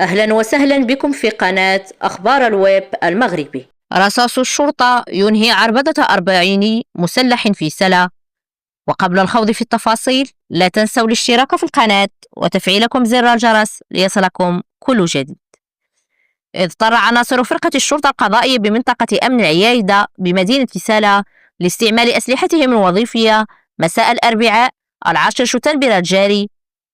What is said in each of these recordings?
أهلا وسهلا بكم في قناة أخبار الويب المغربي. رصاص الشرطة ينهي عربدة 40 مسلح في سلا. وقبل الخوض في التفاصيل لا تنسوا الاشتراك في القناة وتفعيلكم زر الجرس ليصلكم كل جديد. اضطر عناصر فرقة الشرطة القضائية بمنطقة أمن العيايدة بمدينة سلا لاستعمال أسلحتهم الوظيفية مساء الأربعاء 10 شتنبر الجاري،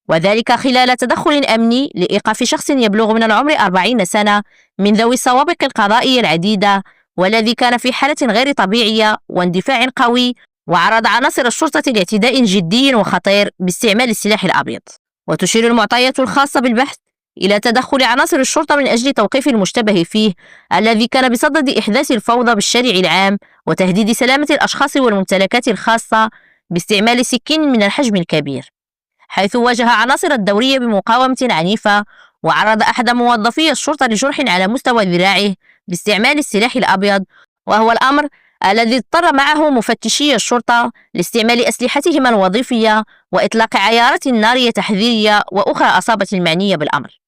وذلك خلال تدخل أمني لإيقاف شخص يبلغ من العمر 40 سنة من ذوي السوابق القضائية العديدة، والذي كان في حالة غير طبيعية واندفاع قوي، وعرض عناصر الشرطة لاعتداء جدي وخطير باستعمال السلاح الأبيض. وتشير المعطيات الخاصة بالبحث إلى تدخل عناصر الشرطة من أجل توقيف المشتبه فيه الذي كان بصدد إحداث الفوضى بالشارع العام وتهديد سلامة الأشخاص والممتلكات الخاصة باستعمال سكين من الحجم الكبير، حيث واجه عناصر الدورية بمقاومة عنيفة، وعرض أحد موظفي الشرطة لجرح على مستوى ذراعه باستعمال السلاح الأبيض، وهو الأمر الذي اضطر معه مفتشي الشرطة لاستعمال أسلحتهم الوظيفية وإطلاق عيارات نارية تحذيرية وأخرى أصابت المعنية بالأمر.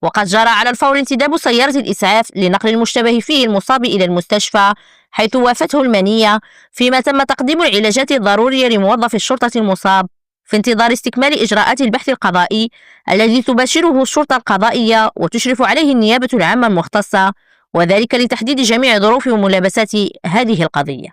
وقد جرى على الفور انتداب سيارة الإسعاف لنقل المشتبه فيه المصاب إلى المستشفى، حيث وافته المنية، فيما تم تقديم العلاجات الضرورية لموظف الشرطة المصاب في انتظار استكمال إجراءات البحث القضائي الذي تباشره الشرطة القضائية وتشرف عليه النيابة العامة المختصة، وذلك لتحديد جميع ظروف وملابسات هذه القضية.